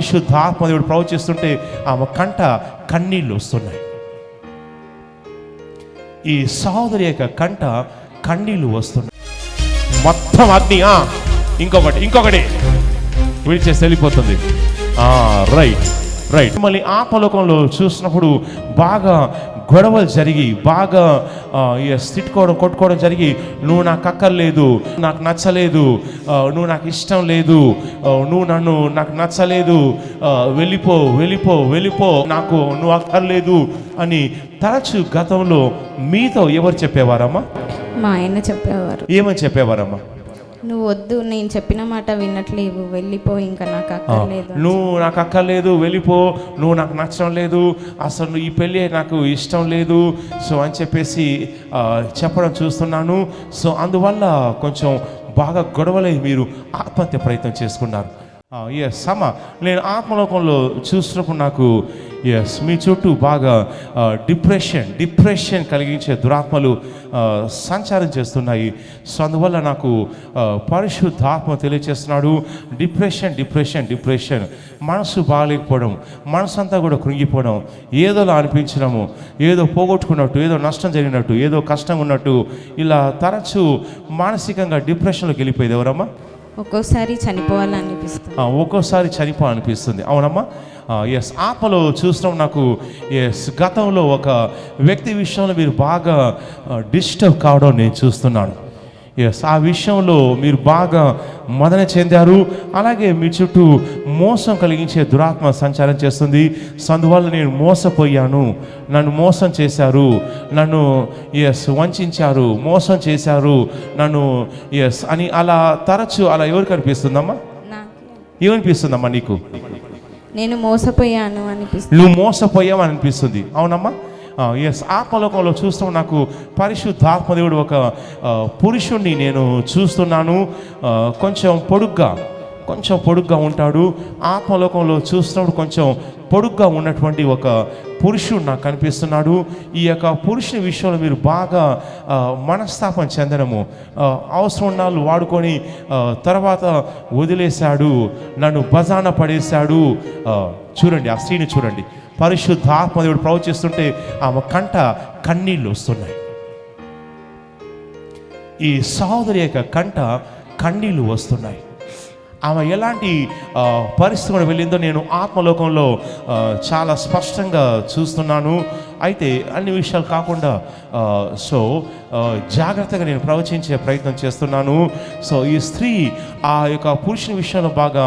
పరిశుద్ధాత్మ దేవుడు ప్రవచిస్తుంటే ఆమె కంట కన్నీళ్ళు వస్తున్నాయి. ఈ సహోదరి యొక్క కంట కన్నీళ్ళు వస్తున్నాయి. మొత్తం అగ్ని ఇంకొకటి విడిచేసి వెళ్ళిపోతుంది. రైట్. మళ్ళీ ఆత్మలోకంలో చూసినప్పుడు బాగా గొడవలు జరిగి బాగా తిట్టుకోవడం కొట్టుకోవడం జరిగి, నువ్వు నాకు అక్కర్లేదు, నాకు నచ్చలేదు, నువ్వు నాకు ఇష్టం లేదు, నాకు నచ్చలేదు, వెళ్ళిపో, నాకు నువ్వు అక్కర్లేదు అని తరచు గతంలో మీతో ఎవరు చెప్పేవారమ్మా? మా ఆయన చెప్పేవారు. ఏమని చెప్పేవారమ్మా? నువ్వు వద్దు, నేను చెప్పిన మాట వినట్లేవు, వెళ్ళిపో, ఇంకా నాకు అక్కర్లేదు, నువ్వు నాకు అక్కర్లేదు, వెళ్ళిపో, నువ్వు నాకు నచ్చడం లేదు, అసలు ఈ పెళ్ళి నాకు ఇష్టం లేదు సో అని చెప్పేసి చెప్పడం చూస్తున్నాను. సో అందువల్ల కొంచెం బాగా గొడవలై మీరు ఆత్మహత్య ప్రయత్నం చేసుకున్నారు. నేను ఆత్మలోకంలో చూసినప్పుడు నాకు మీ చుట్టూ బాగా డిప్రెషన్ కలిగించే దురాత్మలు సంచారం చేస్తున్నాయి. సో అందువల్ల నాకు పరిశుద్ధాత్మ తెలియజేస్తున్నాడు, డిప్రెషన్, మనసు బాగాలేకపోవడం, మనసు అంతా కూడా కృంగిపోవడం, ఏదోలా అనిపించడము, ఏదో పోగొట్టుకున్నట్టు, ఏదో నష్టం జరిగినట్టు, ఏదో కష్టం ఉన్నట్టు, ఇలా తరచూ మానసికంగా డిప్రెషన్లోకి వెళ్ళిపోయేది. ఎవరమ్మా? ఒక్కోసారి చనిపోవాలనిపిస్తుంది. అవునమ్మా. ఆత్మలో చూస్తున్నాం. నాకు గతంలో ఒక వ్యక్తి విషయంలో మీరు బాగా డిస్టర్బ్ కావడం నేను చూస్తున్నాను. ఆ విషయంలో మీరు బాగా మదన చెందారు. అలాగే మీ చుట్టూ మోసం కలిగించే దురాత్మ సంచారం చేస్తుంది. అందువల్ల నేను మోసపోయాను, నన్ను మోసం చేశారు, నన్ను వంచారు, మోసం చేశారు నన్ను అని అలా తరచు అలా ఎవరికి అనిపిస్తుందమ్మా? ఏమనిపిస్తుందమ్మా నీకు? నేను మోసపోయాను అనిపిస్తుంది. నువ్వు మోసపోయావు అని అనిపిస్తుంది. అవునమ్మా. ఆత్మలోకంలో చూస్తూ నాకు పరిశుద్ధాత్మ దేవుడు ఒక పురుషుణ్ణి నేను చూస్తున్నాను. కొంచెం పొడుగ్గా ఉంటాడు. ఆత్మలోకంలో చూస్తున్నప్పుడు కొంచెం పొడుగ్గా ఉన్నటువంటి ఒక పురుషుడు నాకు కనిపిస్తున్నాడు. ఈ యొక్క పురుషుని విషయంలో మీరు బాగా మనస్తాపం చెందడము, అవసరం ఉన్నాళ్ళు వాడుకొని తర్వాత వదిలేశాడు, నన్ను బజాన పడేశాడు. చూడండి, ఆ స్త్రీని చూడండి. పరిశుద్ధాత్మ దేవుడు ప్రవచిస్తుంటే ఆమె కంట కన్నీళ్ళు వస్తున్నాయి. ఈ సహోదరి యొక్క కంట కన్నీళ్ళు వస్తున్నాయి. ఆమె ఎలాంటి పరిస్థితులు వెళ్ళిందో నేను ఆత్మలోకంలో చాలా స్పష్టంగా చూస్తున్నాను. అయితే అన్ని విషయాలు కాకుండా జాగ్రత్తగా నేను ప్రవచించే ప్రయత్నం చేస్తున్నాను. సో ఈ స్త్రీ ఆ యొక్క పురుషుని విషయంలో బాగా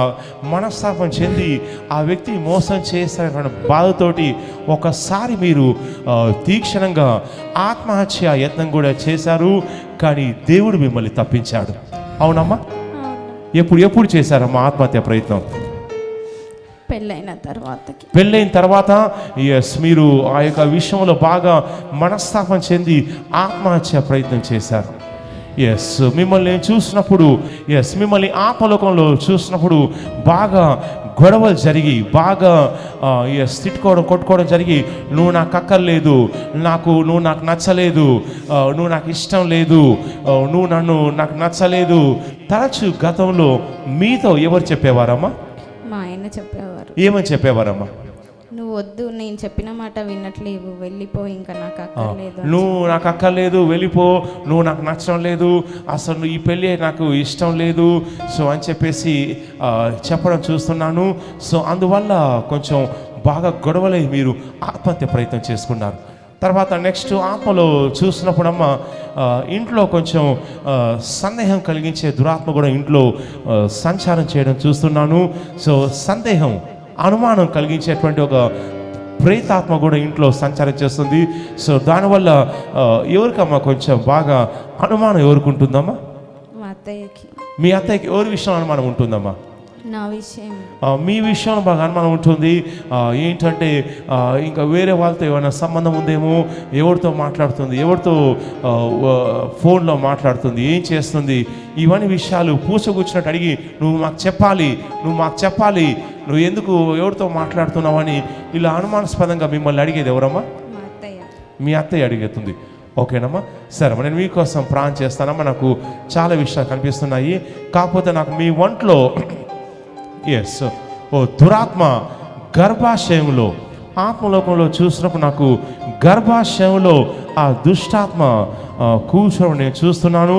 మనస్తాపం చెంది ఆ వ్యక్తి మోసం చేస్తారన్న బాధతోటి ఒకసారి మీరు తీక్షణంగా ఆత్మహత్య యత్నం కూడా చేశారు. కానీ దేవుడు మిమ్మల్ని తప్పించాడు. అవునమ్మా. ఎప్పుడు చేశారమ్మా ఆత్మహత్య ప్రయత్నం? పెళ్ళైన తర్వాత మీరు ఆ యొక్క విషయంలో బాగా మనస్తాపం చెంది ఆత్మహత్య ప్రయత్నం చేశారు. మిమ్మల్ని చూసినప్పుడు మిమ్మల్ని ఆత్మలోకంలో చూసినప్పుడు బాగా గొడవలు జరిగి బాగా తిట్టుకోవడం కొట్టుకోవడం జరిగి, నువ్వు నాకు అక్కర్లేదు, నువ్వు నాకు నచ్చలేదు, నువ్వు నాకు ఇష్టం లేదు, నాకు నచ్చలేదు. తరచు గతంలో మీతో ఎవరు చెప్పేవారమ్మా? మా ఆయన చెప్పేవారు. ఏమని చెప్పేవారమ్మా? నువ్వు వద్దు, నేను చెప్పిన మాట వినట్లేవు, వెళ్ళిపో, ఇంకా నాకు అక్కర్లేదు, నువ్వు నాకు అక్కర్లేదు, వెళ్ళిపో, నువ్వు నాకు నచ్చడం లేదు, అసలు ఈ పెళ్ళి నాకు ఇష్టం లేదు సో అని చెప్పేసి చెప్పడం చూస్తున్నాను. సో అందువల్ల కొంచెం బాగా గొడవలై మీరు ఆత్మహత్య ప్రయత్నం చేసుకున్నారు. తర్వాత నెక్స్ట్ ఆత్మలో చూసినప్పుడమ్మ ఇంట్లో కొంచెం సందేహం కలిగించే దురాత్మ కూడా ఇంట్లో సంచారం చేయడం చూస్తున్నాను. సో సందేహం, అనుమానం కలిగించేటువంటి ఒక ప్రేతాత్మ కూడా ఇంట్లో సంచారం చేస్తుంది. సో దానివల్ల ఎవరికమ్మా కొంచెం బాగా అనుమానం ఎవరికి ఉంటుందమ్మా? మీ అత్తయ్యకి ఎవరి విషయంలో అనుమానం ఉంటుందమ్మా? మీ విషయంలో బాగా అనుమానం ఉంటుంది. ఏంటంటే ఇంకా వేరే వాళ్ళతో ఏమైనా సంబంధం ఉందేమో, ఎవరితో మాట్లాడుతుంది, ఎవరితో ఫోన్లో మాట్లాడుతుంది, ఏం చేస్తుంది, ఇవన్నీ విషయాలు పూసగుచ్చినట్టు అడిగి నువ్వు మాకు చెప్పాలి, నువ్వు ఎందుకు ఎవరితో మాట్లాడుతున్నావు అని ఇలా అనుమానాస్పదంగా మిమ్మల్ని అడిగేది ఎవరమ్మా? మీ అత్తయ్య అడిగేస్తుంది. ఓకేనమ్మా, సరే నేను మీకోసం ప్రార్థన చేస్తానమ్మా. నాకు చాలా విషయాలు కనిపిస్తున్నాయి. కాకపోతే నాకు మీ ఒంట్లో ఓ దురాత్మ గర్భాశయంలో, ఆత్మలోకంలో చూసినప్పుడు నాకు గర్భాశయంలో ఆ దుష్టాత్మ కూర్చోవడం నేను చూస్తున్నాను.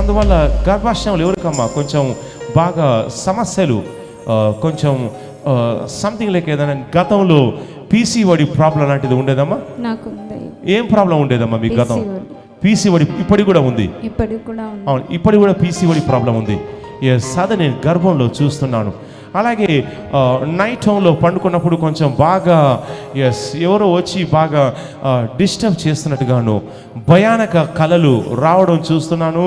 అందువల్ల గర్భాశయంలో ఎవరికమ్మా కొంచెం బాగా సమస్యలు, కొంచెం సంథింగ్ లైక్ ఏదైనా గతంలో పీసీఓడి ప్రాబ్లం లాంటిది ఉండేదమ్మా? నాకు ఉంది. ఏం ప్రాబ్లం ఉండేదమ్మా మీ గతం? పీసీఓడి ఇప్పటికి కూడా ఉంది. అవును, ఇప్పటికి కూడా పీసీఓడి ప్రాబ్లం ఉంది. అది నేను గర్భంలో చూస్తున్నాను. అలాగే నైట్ టైంలో పండుకున్నప్పుడు కొంచెం బాగా ఎవరో వచ్చి బాగా డిస్టర్బ్ చేస్తున్నట్టుగాను భయానక కలలు రావడం చూస్తున్నాను.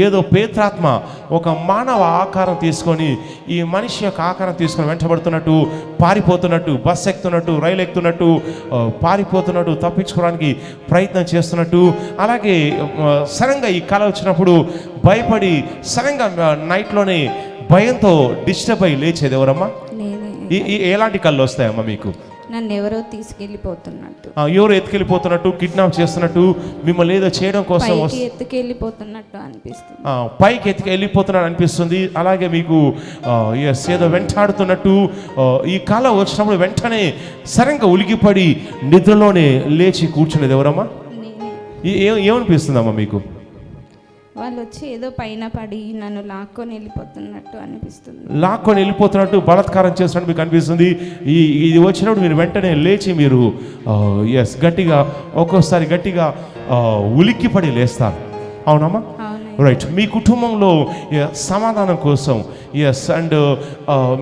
ఏదో పేత్రాత్మ ఒక మానవ ఆకారం తీసుకొని, ఈ మనిషి యొక్క ఆకారం తీసుకొని వెంటబడుతున్నట్టు, పారిపోతున్నట్టు, బస్ ఎక్కుతున్నట్టు, రైలు ఎక్కుతున్నట్టు, పారిపోతున్నట్టు, తప్పించుకోవడానికి ప్రయత్నం చేస్తున్నట్టు. అలాగే సడన్గా ఈ కళ వచ్చినప్పుడు భయపడి సడన్గా నైట్లోనే భయంతో డిస్టర్బ్ అయ్యి లేచేది ఎవరమ్మా? ఎలాంటి కళ్ళు వస్తాయమ్మా మీకు? నన్ను ఎవరో తీసుకెళ్ళిపోతున్నట్టు, ఎవరు ఎత్తుకెళ్ళిపోతున్నట్టు, కిడ్నాప్ చేస్తున్నట్టు, మిమ్మల్ని ఏదో చేయడం కోసం ఎత్తుకెళ్ళిపోతున్నట్టు అనిపిస్తుంది, పైకి ఎత్తుకెళ్ళిపోతున్నట్టు అనిపిస్తుంది. అలాగే మీకు ఏదో వెంటాడుతున్నట్టు ఈ కళ వచ్చినప్పుడు వెంటనే సడన్గా ఉలికిపడి నిద్రలోనే లేచి కూర్చునేది ఎవరమ్మా? ఏమనిపిస్తుందమ్మా మీకు? వాళ్ళు వచ్చి ఏదో పైన పడి నన్ను లాక్కొని వెళ్ళిపోతున్నట్టు అనిపిస్తుంది. లాక్కొని వెళ్ళిపోతున్నట్టు, బలాత్కారం చేస్తున్నట్టు మీకు అనిపిస్తుంది. ఇది వచ్చినప్పుడు మీరు వెంటనే లేచి మీరు గట్టిగా, ఒక్కోసారి గట్టిగా ఉలిక్కిపడి లేస్తారు. అవునమ్మా? రైట్. మీ కుటుంబంలో సమాధానం కోసం అండ్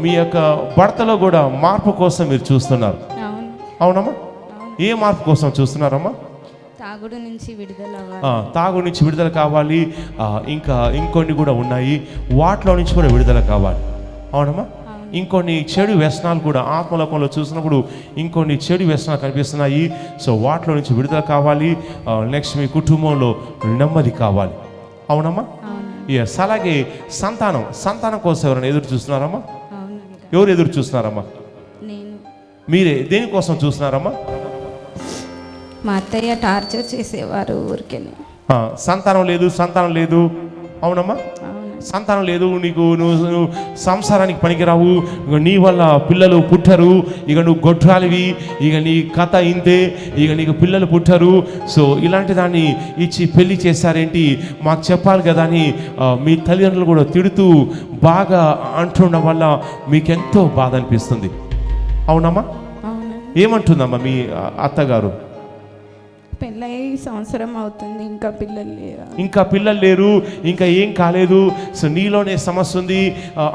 మీ యొక్క భర్తలో కూడా మార్పు కోసం మీరు చూస్తున్నారు. అవునమ్మా? ఏ మార్పు కోసం చూస్తున్నారమ్మా? తాగుడు నుంచి విడుదల కావాలి. ఇంకా ఇంకొన్ని కూడా ఉన్నాయి, వాటిలో నుంచి కూడా విడుదల కావాలి. అవునమ్మా? ఇంకొన్ని చెడు వ్యసనాలు కూడా ఆత్మలోకంలో చూసినప్పుడు ఇంకొన్ని చెడు వ్యసనాలు కనిపిస్తున్నాయి. సో వాటిలో నుంచి విడుదల కావాలి. నెక్స్ట్ మీ కుటుంబంలో నెమ్మది కావాలి. అవునమ్మా? అలాగే సంతానం కోసం ఎవరైనా ఎదురు చూస్తున్నారమ్మా? ఎవరు ఎదురు చూస్తున్నారమ్మా? మీరే. దేనికోసం చూస్తున్నారమ్మా? మా అత్తయ్య టార్చర్ చేసేవారు ఊరికే. సంతానం లేదు. అవునమ్మా? సంతానం లేదు, నువ్వు సంసారానికి పనికిరావు, నీ వల్ల పిల్లలు పుట్టరు, ఇక నువ్వు గొడ్రాలివి, ఇక నీ కథ ఇంతే, ఇక నీకు పిల్లలు పుట్టరు. సో ఇలాంటి దాన్ని ఇచ్చి పెళ్లి చేశారేంటి, మాకు చెప్పాలి కదా అని మీ తల్లిదండ్రులు కూడా తిడుతూ బాగా అంటుండడం వల్ల మీకెంతో బాధ అనిపిస్తుంది. అవునమ్మా? ఏమంటుందమ్మా మీ అత్తగారు? పెళ్ళై సంవత్సరం అవుతుంది, ఇంకా పిల్లలు లేరు, ఇంకా ఏం కాలేదు, సో నీలోనే సమస్య ఉంది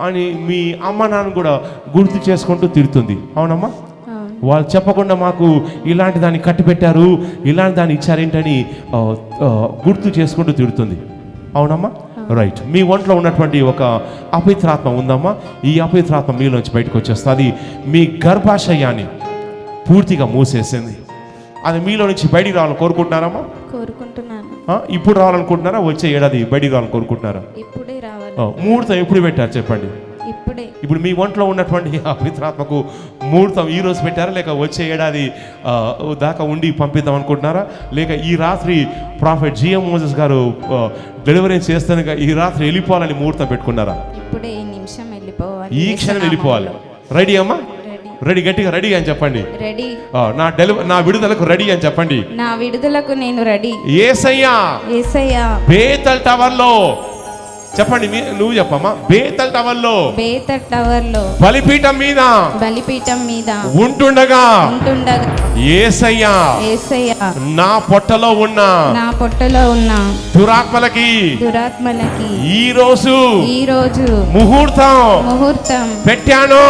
అని మీ అమ్మ నాన్న కూడా గుర్తు చేసుకుంటూ తిడుతుంది. అవునమ్మా? వాళ్ళు చెప్పకుండా మాకు ఇలాంటి దాన్ని కట్టిపెట్టారు, ఇలాంటి దాన్ని ఇచ్చారేంటని గుర్తు చేసుకుంటూ తిడుతుంది. అవునమ్మా? రైట్. మీ ఒంట్లో ఉన్నటువంటి ఒక అపవిత్రాత్మ ఉందమ్మా. ఈ అపవిత్రాత్మ మీలోంచి బయటకు వచ్చేస్తుంది. మీ గర్భాశయాన్ని పూర్తిగా మూసేసింది. అది మీలో నుంచి బయటికి రావాలని కోరుకుంటున్నారమ్మా? కోరుకుంటున్నాను. ఇప్పుడు రావాలనుకుంటున్నారా? వచ్చే ఏడాది బయటికి రావాలని కోరుకుంటున్నారా? ఇప్పుడే రావాలి. ముహూర్తం ఎప్పుడు పెట్టారు చెప్పండి? ఇప్పుడే. ఇప్పుడు మీ ఒంట్లో ఉన్నటువంటి అపవిత్రాత్మకు ముహూర్తం ఈ రోజు పెట్టారా, లేక వచ్చే ఏడాది దాకా ఉండి పంపిద్దాం అనుకుంటున్నారా, లేక ఈ రాత్రి ప్రాఫెట్ జిఎం మోసెస్ గారు డెలివరీ చేస్తాను ఈ రాత్రి వెళ్ళిపోవాలని ముహూర్తం పెట్టుకున్నారా? ఇప్పుడే ఈ నిమిషం వెళ్ళిపోవాలి, ఈ క్షణం వెళ్ళిపోవాలి. రెడీ అమ్మా? రెడీ. గట్టిగా రెడీ అని చెప్పండి. రెడీ. నా విడుదలకు రెడీ అని చెప్పండి. నా విడుదలకు నేను రెడీ. యేసయ్యా బేతల్ టవర్లో చెప్పండి. నువ్వు చెప్పమ్మా. బేతల్ టవర్లో బలిపీఠం మీద ఉంటుండగా యేసయ్యా నా పొట్టలో ఉన్న దురాత్మలకి ఈ రోజు ముహూర్తం పెట్టాను.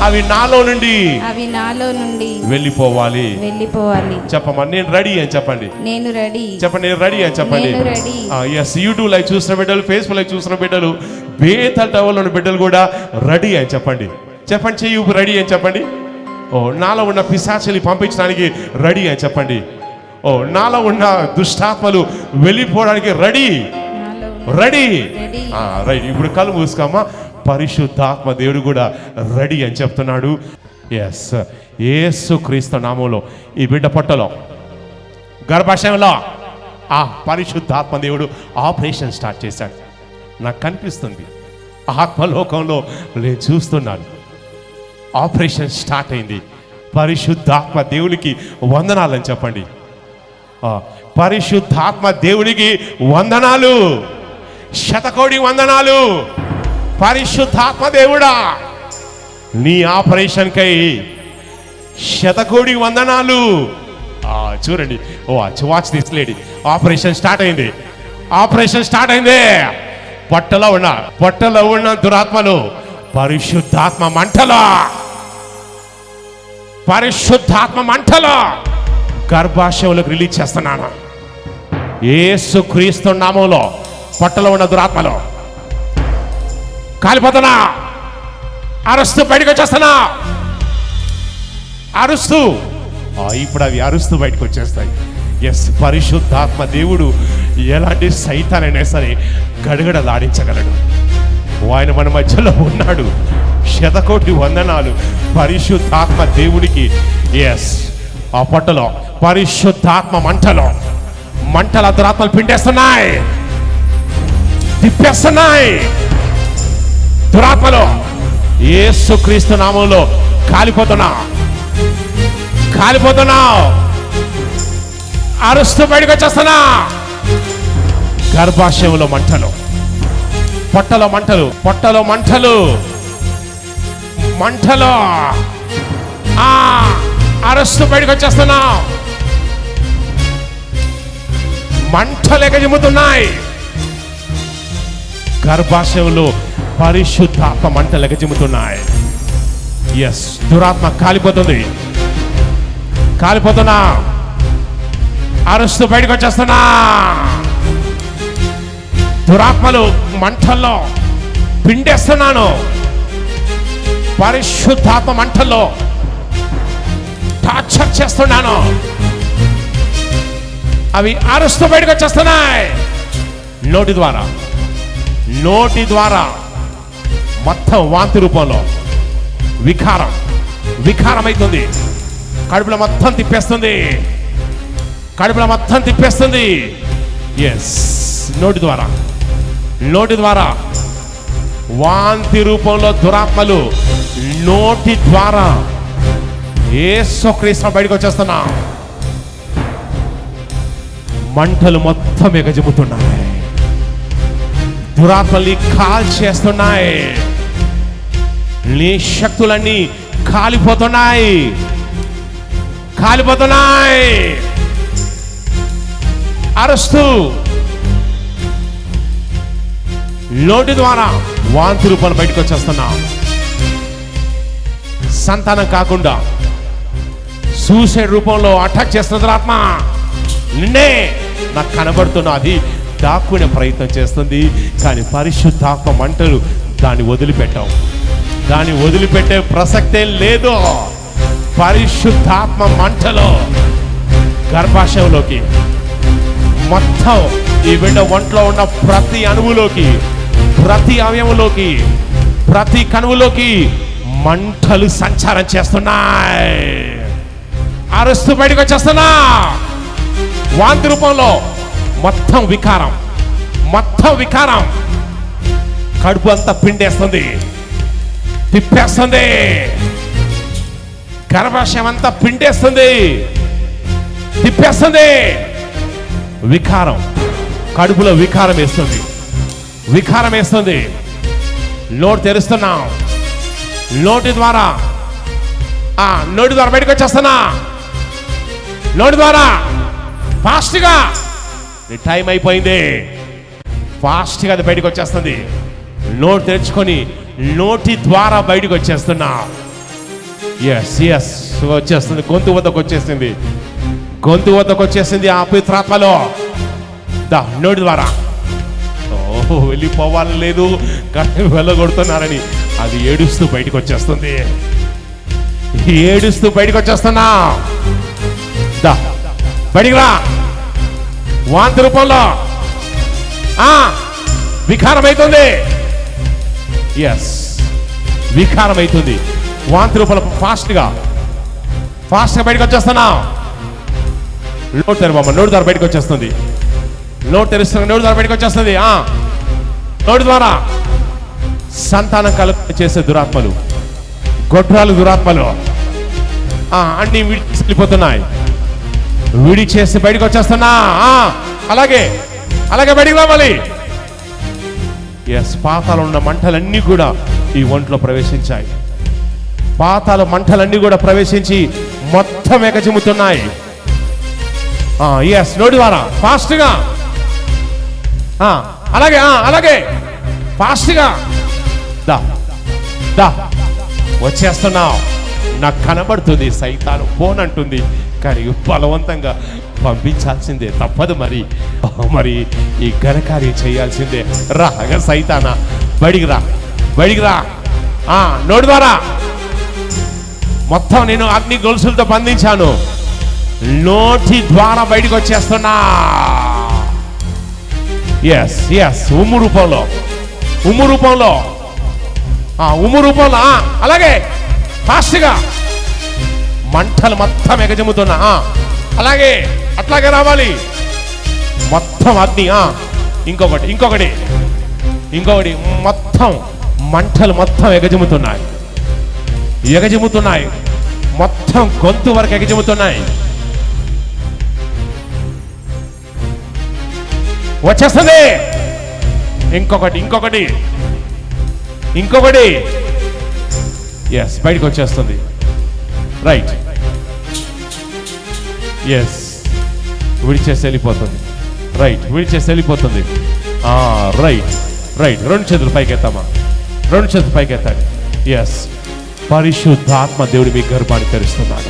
అవి నాలో నుండి వెళ్ళిపోవాలి. చెప్పమ్మా. నేను రెడీ అని చెప్పండి. చెప్పండి. నేను రెడీ అని చెప్పండి. యూట్యూబ్ లైవ్ చూసిన బిడ్డలు, ఫేస్బుక్ లైవ్ చూసిన బిడ్డలు, బేతల్ టవర్లో ఉన్న బిడ్డలు కూడా రెడీ అని చెప్పండి. చెయ్యి రెడీ అని చెప్పండి. నాలో ఉన్న పిశాచుల్ని పంపించడానికి రెడీ అని చెప్పండి. నాలో ఉన్న దుష్టాత్మలు వెళ్ళిపోవడానికి రెడీ. రైట్. ఇప్పుడు కళ్ళు మూసుకోమ్మా. పరిశుద్ధాత్మ దేవుడు కూడా రెడీ అని చెప్తున్నాడు. యేసుక్రీస్తు నామములో ఈ బిడ్డ పొట్టలో గర్భాశయంలో ఆ పరిశుద్ధాత్మ దేవుడు ఆపరేషన్ స్టార్ట్ చేశాడు. నాకు కనిపిస్తుంది, ఆత్మలోకంలో నేను చూస్తున్నాను. ఆపరేషన్ స్టార్ట్ అయింది. పరిశుద్ధాత్మ దేవునికి వందనాలని చెప్పండి. పరిశుద్ధాత్మ దేవునికి వందనాలు, శతకోటి వందనాలు. పరిశుద్ధాత్మ దేవుడా, నీ ఆపరేషన్కై శతకోటి వందనాలు. చూడండి, watch this lady. Operation start అయింది. ఆపరేషన్ స్టార్ట్ అయింది. పొట్టలో ఉన్న దురాత్మలు పరిశుద్ధాత్మ మంటలో, పరిశుద్ధాత్మ మంటలో గర్భాశయంలోకి రిలీజ్ చేస్తున్నాను. యేసుక్రీస్తు నామములో పొట్టలో ఉన్న దురాత్మలు కాలిపోతున్నా, అరుస్తూ బయటకు వచ్చేస్తున్నా, అరుస్తూ. ఇప్పుడు అవి అరుస్తూ బయటకు వచ్చేస్తాయి. ఎస్, పరిశుద్ధాత్మ దేవుడు ఎలాంటి సైతానైనా సరే గడగడలాడించగలడు. ఆయన మన మధ్యలో ఉన్నాడు. శతకోటి వందనాలు పరిశుద్ధాత్మ దేవుడికి. ఎస్, ఆ పొట్టలో పరిశుద్ధాత్మ మంటల దురాత్మలు పిండేస్తున్నాయి, తిప్పేస్తున్నాయి. దురాత్మలో యేసుక్రీస్తు నామంలో కాలిపోతున్నావు, అరుస్తూ బయటకు వచ్చేస్తున్నా. గర్భాశయంలో మంటలు, పొట్టలో మంటలు, అరుస్తూ బయటకు వచ్చేస్తున్నా. మంటలు ఎగజిమ్ముతున్నాయి. గర్భాశయంలో పరిశుద్ధాత్మ మంటలు ఎగజిమ్ముతున్నాయి. ఎస్, దురాత్మ కాలిపోతున్నా, అరుస్తూ బయటకు వచ్చేస్తున్నా. దురాత్మలు మంటల్లో పిండేస్తున్నాను. పరిశుద్ధాత్మ మంటల్లో టార్చర్ చేస్తున్నాను. అవి అరుస్తూ బయటకు వచ్చేస్తున్నాయి. నోటి ద్వారా మొత్తం వాంతి రూపంలో వికారం అవుతుంది. కడుపులో మొత్తం తిప్పేస్తుంది. ఎస్, నోటి ద్వారా వాంతి రూపంలో దురాత్మలు నోటి ద్వారా యేసుక్రీస్తు బయటకు వచ్చేస్తున్నా. మంటలు మొత్తం ఎగజిమ్ముతున్నాయి. దురాత్మల్ని కాల్చేస్తున్నాయి. నీ శక్తులన్నీ కాలిపోతున్నాయి. అరుస్తూ నోటి ద్వారా వాంతి రూపాలు బయటకు వచ్చేస్తున్నా. సంతానం కాకుండా సూసైడ్ రూపంలో అటాక్ చేస్తున్న ఆత్మ నిన్నే నాకు కనబడుతున్నది. దాక్కునే ప్రయత్నం చేస్తుంది, కానీ పరిశుద్ధాత్మ మంటలు దాన్ని వదిలిపెట్టే ప్రసక్తే లేదు. పరిశుద్ధాత్మ మంటలో గర్భాశయంలోకి మొత్తం ఈ బిడ్డ ఒంట్లో ఉన్న ప్రతి అణువులోకి, ప్రతి అవయవంలోకి, ప్రతి కణువులోకి మంటలు సంచారం చేస్తున్నాయి. అరుస్తూ బయటకు వచ్చేస్తున్నా. వాంతి రూపంలో మొత్తం వికారం. కడుపు అంతా పిండేస్తుంది, తిప్పేస్తుంది. గర్భాశయం అంతా పిండేస్తుంది, తిప్పేస్తుంది. కడుపులో వికారం వేస్తుంది. నోటు తెరుస్తున్నాం. నోటి ద్వారా బయటకు వచ్చేస్తున్నా. నోటి ద్వారా ఫాస్ట్గా టైం అయిపోయింది. ఫాస్ట్గా అది బయటకు వచ్చేస్తుంది. నోటు తెరుచుకొని నోటి ద్వారా బయటకు వచ్చేస్తున్నా. ఎస్ వచ్చేస్తుంది. గొంతు వద్దకు వచ్చేసింది. ఆ పవిత్రాత్మలో నోటి ద్వారా వెళ్ళిపోవాలని లేదు, కానీ వెళ్ళగొడుతున్నారని అది ఏడుస్తూ బయటకు వచ్చేస్తున్నా. బయటికి రా. వాంతి రూపంలో వికారం అవుతుంది. వాంతి రూపంలో ఫాస్ట్గా బయటకు వచ్చేస్తున్నా. నోటు తెరవమ్మ. నోటి ద్వారా బయటకు వచ్చేస్తుంది. నోటు తెరుస్తున్నా. నోటి ద్వారా బయటకు వచ్చేస్తుంది. నోటి ద్వారా సంతానం కలుగ చేసే దురాత్మలు గొడ్రాలు దురాత్మలు అన్ని విడిచిపోతున్నాయి. విడిచేసి బయటకు వచ్చేస్తున్నా. అలాగే అలాగే బయటికి రావాలి. ఎస్, పాతాలు ఉన్న మంటలన్నీ కూడా ఈ ఒంట్లో ప్రవేశించాయి. పాతాల మంటలన్నీ కూడా ప్రవేశించి మొత్తం ఎగజిమ్ముతున్నాయి. ఎస్, నోటి ద్వారా ఫాస్ట్గా. అలాగే అలాగే ఫాస్ట్గా దా దా వచ్చేస్తున్నావు. నాకు కనబడుతుంది సైతాను ఫోన్ అంటుంది, కానీ బలవంతంగా పంపించాల్సిందే, తప్పదు. మరి ఈ ఘనకార్యం చేయాల్సిందే. రాగా సైతానా, బడికి రా, బడికి రా. నోటి ద్వారా మొత్తం నేను అగ్ని గొలుసులతో బంధించాను. నోటి ద్వారా బయటకు వచ్చేస్తున్నా. ఎస్ ఎస్, ఉమ్ము రూపంలో, ఉమ్ము రూపంలో, ఉమ్ము రూపంలో. అలాగే ఫాస్ట్గా మంటలు మొత్తం ఎగజమ్ముతున్నా. అలాగే అట్లాగే రావాలి. మొత్తం అగ్ని. ఇంకొకటి ఇంకొకటి ఇంకొకటి. మొత్తం మంటలు మొత్తం ఎగజమ్ముతున్నాయి, ఎగజమ్ముతున్నాయి. మొత్తం గొంతు వరకు ఎగజమ్ముతున్నాయి. వచ్చేస్తుంది. ఇంకొకటి ఇంకొకటి ఇంకొకటి. ఎస్, బయటకు వచ్చేస్తుంది. రైట్, ఎస్, విడిచేసి వెళ్ళిపోతుంది. రైట్, విడిచేసి వెళ్ళిపోతుంది. Right right. రెండు చేతులు పైకెత్తామా, రెండు చేతులు పైకెత్తాడు. ఎస్, పరిశుద్ధాత్మ దేవుడు మీ గర్భాన్ని తెరుస్తున్నాడు.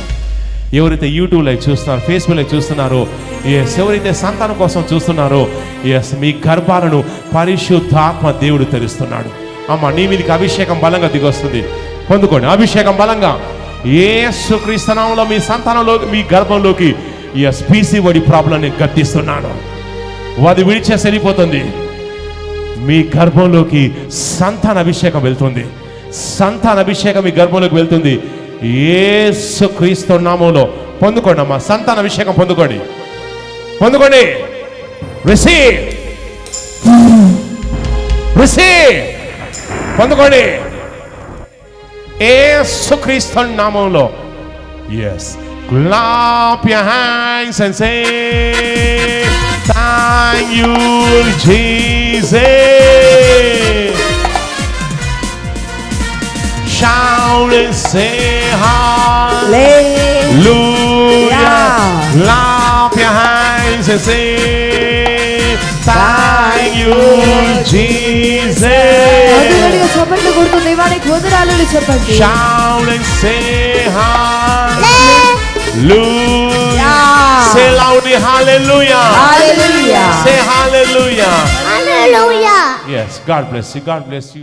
ఎవరైతే యూట్యూబ్ లైవ్ చూస్తున్నారో, ఫేస్బుక్ లైవ్ చూస్తున్నారో, ఎస్, ఎవరైతే సంతానం కోసం చూస్తున్నారో, ఎస్, మీ గర్భాలను పరిశుద్ధాత్మ దేవుడు తెరుస్తున్నాడు. అమ్మ, నీ మీదకి అభిషేకం బలంగా దిగొస్తుంది. పొందుకోండి అభిషేకం బలంగా. యేసుక్రీస్తు నామములో మీ సంతానంలో, మీ గర్భంలోకి ఎస్, పీసీఓడి ప్రాబ్లంని గద్దిస్తున్నాను. అది విడిచేసి వెళ్ళిపోతుంది. మీ గర్భంలోకి సంతాన అభిషేకం వెళ్తుంది. సంతాన అభిషేకం మీ గర్భంలోకి వెళ్తుంది. యేసుక్రీస్తు నామములో పొందుకోండి అమ్మా, సంతాన అభిషేకం పొందుకోండి, పొందుకోండి. రిసీవ్, రిసీవ్, పొందుకోండి యేసుక్రీస్తు నామములో. yes, clap your hands and say thank you Jesus. Shout and say hallelujah. Clap your hands and say thank you Jesus. చప్పట్లు కొడుతూ దేవానికి వందనాలు చెప్పండి. Shout and say hallelujah. Say loudly hallelujah. Hallelujah. Say hallelujah. Hallelujah. Yes, God bless you. God bless you.